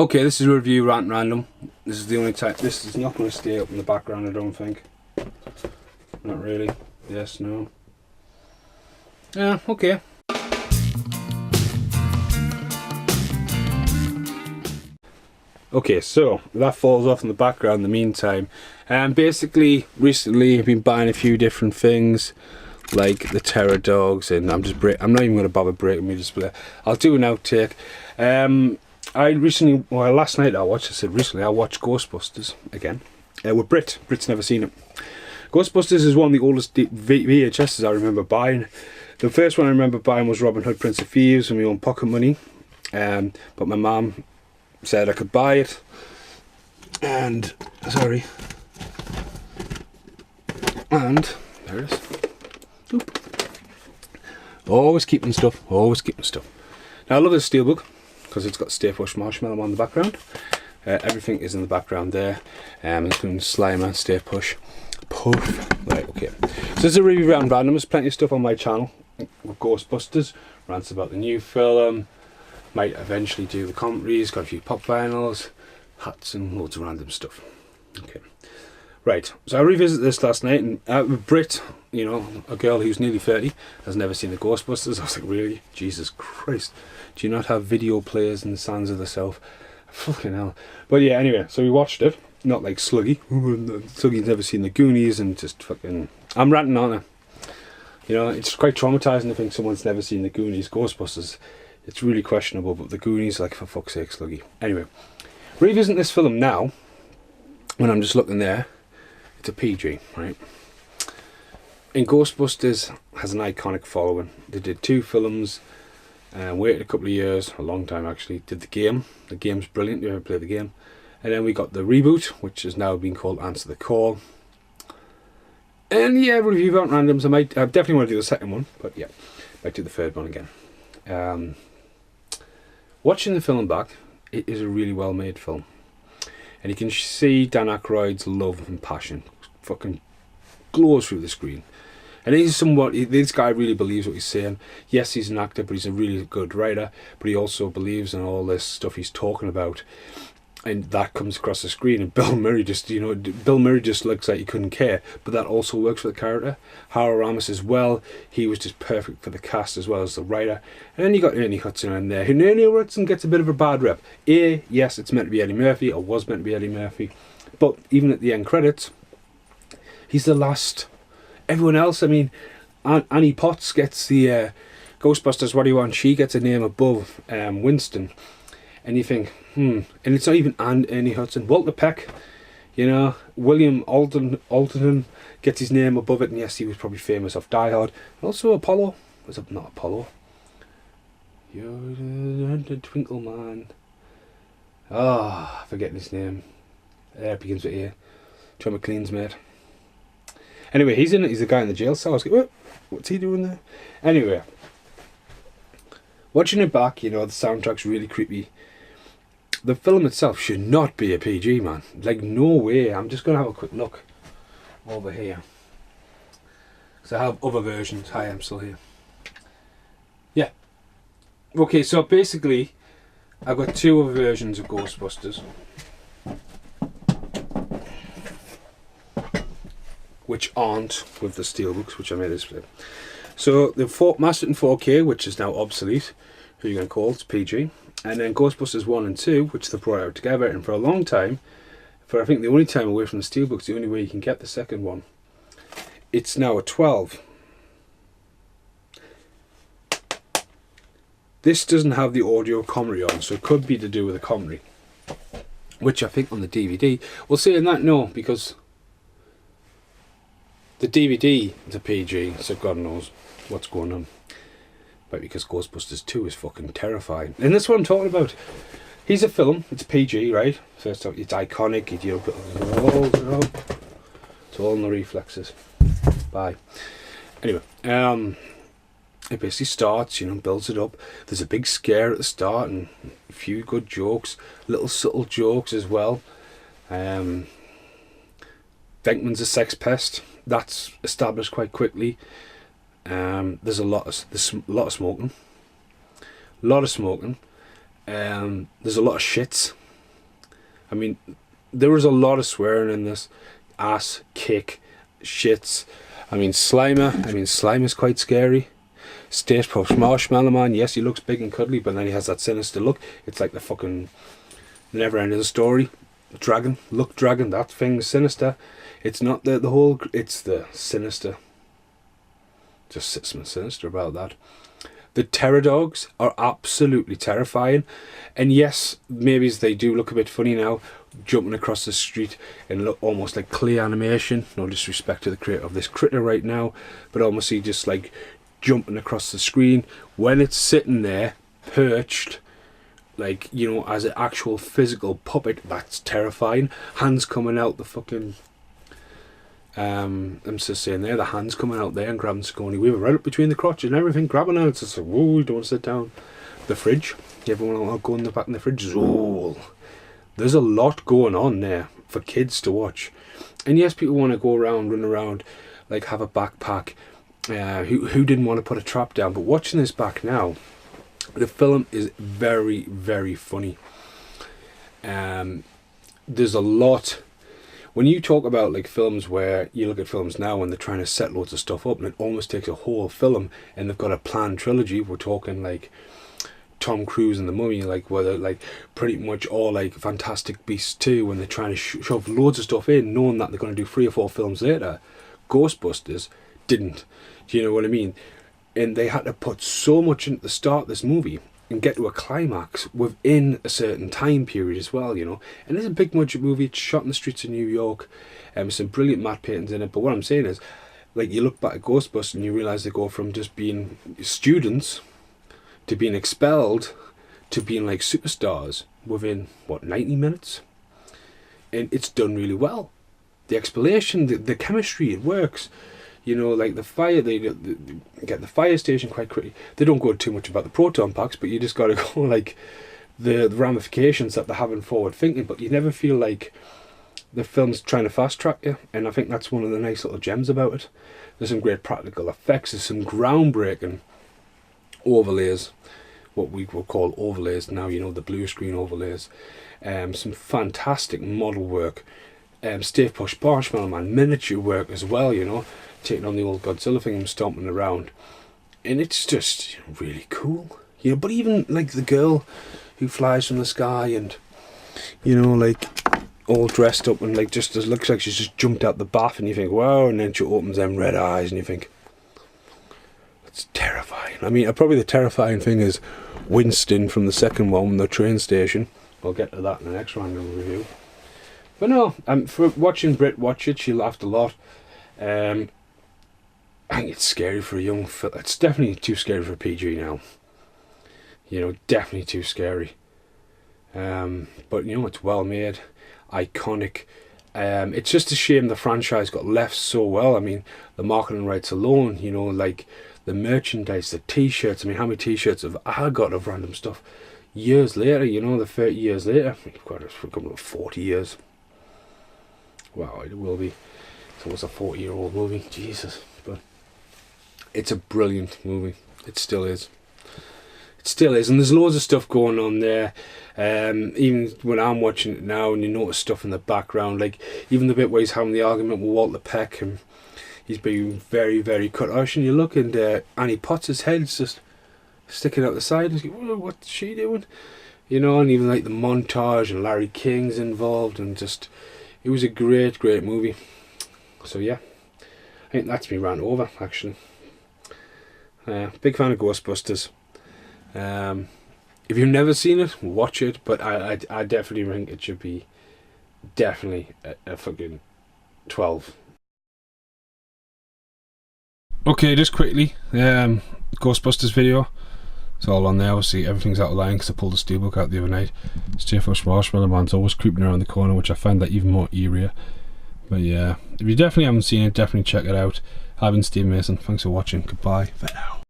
Okay, this is a review Rant Random. This is the only time. This is not going to stay up in the background, I don't think. Not really. Yes, no. Yeah, okay. Okay, so that falls off in the background in the meantime. Basically, recently I've been buying a few different things, like the Terror Dogs, and I'm not even going to bother breaking my display. I'll do an outtake. Last night I watched Ghostbusters again. With Brit. Brit's never seen it. Ghostbusters is one of the oldest VHSs I remember buying. The first one I remember buying was Robin Hood, Prince of Thieves with my own pocket money. But my mum said I could buy it. And, sorry. And, there it is. Oop. Always keeping stuff. Now I love this steelbook, because it's got Stay Puft Marshmallow on the background. Everything is in the background there, including Slimer, Stay Puft. Right, okay. So this is a review round random. There's plenty of stuff on my channel with Ghostbusters, rants about the new film, might eventually do the commentaries, got a few pop vinyls, hats and loads of random stuff. Okay. Right, so I revisited this last night, and with Brit, you know, a girl who's nearly 30, has never seen the Ghostbusters. I was like, really? Jesus Christ. Do you not have video players in the sands of the south? Fucking hell. But yeah, anyway, so we watched it. Not like Sluggy. Sluggy's never seen the Goonies and just fucking... I'm ranting on her. You know, it's quite traumatising to think someone's never seen the Goonies. Ghostbusters, it's really questionable, but the Goonies, like, for fuck's sake, Sluggy. Anyway, revisiting this film now, when I'm just looking there, it's a PG, right? And Ghostbusters has an iconic following. They did 2 films, waited a couple of years, a long time actually, did the game. The game's brilliant, you ever play the game? And then we got the reboot, which has now been called Answer the Call. And yeah, review out randoms. I definitely want to do the second one, but yeah, might do the third one again. Watching the film back, it is a really well made film. And you can see Dan Aykroyd's love and passion fucking glows through the screen. And this guy really believes what he's saying. Yes, he's an actor, but he's a really good writer. But he also believes in all this stuff he's talking about. And that comes across the screen. And Bill Murray just looks like he couldn't care. But that also works for the character. Harold Ramis as well. He was just perfect for the cast as well as the writer. And then you got Ernie Hudson in there. Who Ernie Hudson gets a bit of a bad rep. Yes, it's meant to be Eddie Murphy. Or was meant to be Eddie Murphy. But even at the end credits, he's the last... Everyone else, I mean, Annie Potts gets the Ghostbusters What Do You Want? She gets a name above Winston. And you think, and it's not even Ernie Hudson. Walter Peck, you know, William Alderton gets his name above it. And yes, he was probably famous off Die Hard. And also Apollo. Was it not Apollo? You're the Twinkle Man. Forgetting his name. It begins with A. John McClane's mate. Anyway, he's in it. He's the guy in the jail cell. I was like, what's he doing there? Anyway, watching it back, you know, the soundtrack's really creepy. The film itself should not be a PG, man. Like, no way. I'm just going to have a quick look over here. Because I have other versions. Hi, I'm still here. Yeah. Okay, so basically, I've got 2 other versions of Ghostbusters, which aren't with the steelbooks, which I made this with. So the mastered in 4K, which is now obsolete, who you're going to call, it's PG. And then Ghostbusters 1 and 2, which they brought out together, and for a long time, for I think the only time away from the steelbooks, the only way you can get the second one, it's now a 12. This doesn't have the audio commentary on, so it could be to do with the commentary, which I think on the DVD, well, saying that, no, because the DVD is a PG, so God knows what's going on. But because Ghostbusters 2 is fucking terrifying. And that's what I'm talking about. He's a film, it's PG, right? First off, it's iconic, it's all in the reflexes. Bye. Anyway, it basically starts, you know, builds it up. There's a big scare at the start and a few good jokes, little subtle jokes as well. Venkman's a sex pest. That's established quite quickly. There's a lot of smoking. There's a lot of shits. I mean, there was a lot of swearing in this. Ass, kick, shits. I mean, Slimer. I mean, Slimer's quite scary. Stay Puft Marshmallow Man. Yes, he looks big and cuddly, but then he has that sinister look. It's like the fucking never ending story. Dragon. Look, dragon. That thing's sinister. It's not the whole... It's the sinister. Just something sinister about that. The terror dogs are absolutely terrifying. And yes, maybe they do look a bit funny now, jumping across the street and look almost like clay animation. No disrespect to the creator of this critter right now, but almost see just like jumping across the screen. When it's sitting there, perched, like, you know, as an actual physical puppet, that's terrifying. Hands coming out the fucking... I'm just saying there, the hands coming out there and grabbing Sigourney Weaver right up between the crotches and everything, grabbing her. It's just like, whoa, you don't want to sit down. The fridge, everyone will go in the back in the fridge. Oh, there's a lot going on there for kids to watch. And yes, people want to go around, run around, like have a backpack. Who didn't want to put a trap down? But watching this back now, the film is very, very funny. There's a lot. When you talk about like films where you look at films now and they're trying to set loads of stuff up and it almost takes a whole film and they've got a planned trilogy, we're talking like Tom Cruise and The Mummy, like where they're like pretty much all like Fantastic Beasts 2 when they're trying to shove loads of stuff in knowing that they're going to do 3 or 4 films later. Ghostbusters didn't. Do you know what I mean? And they had to put so much into the start of this movie and get to a climax within a certain time period as well, you know. And it's a big budget movie. It's shot in the streets of New York. Some brilliant matte paintings in it. But what I'm saying is, like, you look back at Ghostbusters and you realise they go from just being students to being expelled to being like superstars within, what, 90 minutes? And it's done really well. The explanation, the chemistry, it works. You know, like the fire, they get the fire station quite quickly. They don't go too much about the proton packs, but you just got to go like the ramifications that they're having forward thinking. But you never feel like the film's trying to fast track you, and I think that's one of the nice little gems about it. There's some great practical effects. There's some groundbreaking overlays, what we will call overlays now. You know, the blue screen overlays. Some fantastic model work. Stay Puft Marshmallow Man miniature work as well. You know, taking on the old Godzilla thing and stomping around, and it's just really cool, you know. But even like the girl who flies from the sky and, you know, like all dressed up and like just looks like she's just jumped out the bath, and you think, wow, and then she opens them red eyes and you think, it's terrifying. I mean, probably the terrifying thing is Winston from the second one, the train station. We'll get to that in the next random review. But no, for watching Brit watch it, she laughed a lot. I think it's scary for a young film. It's definitely too scary for PG now. You know, definitely too scary. But you know, it's well made, iconic. It's just a shame the franchise got left so well. I mean, the marketing rights alone, you know, like the merchandise, the t-shirts. I mean, how many t-shirts have I got of random stuff years later, you know, the 30 years later. God, it's coming up 40 years. Wow, it will be. It's almost a 40-year-old movie. Jesus. But it's a brilliant movie. It still is. It still is. And there's loads of stuff going on there. Even when I'm watching it now and you notice stuff in the background, like even the bit where he's having the argument with Walter Peck and he's being very, very cut harsh, and you look and Annie Potts' head's just sticking out the side and you go, well, what's she doing? You know, and even like the montage and Larry King's involved, and just, it was a great, great movie. So yeah, I think that's me rant over, actually. Big fan of Ghostbusters. If you've never seen it, watch it, but I definitely think it should be definitely a fucking 12. Okay, just quickly, Ghostbusters video. It's all on there. Obviously, everything's out of line because I pulled the steelbook out the other night. Stay Puft Marshmallow Man's always creeping around the corner, which I find that even more eerie. But yeah, if you definitely haven't seen it, definitely check it out. I've been Steve Mason. Thanks for watching. Goodbye for now.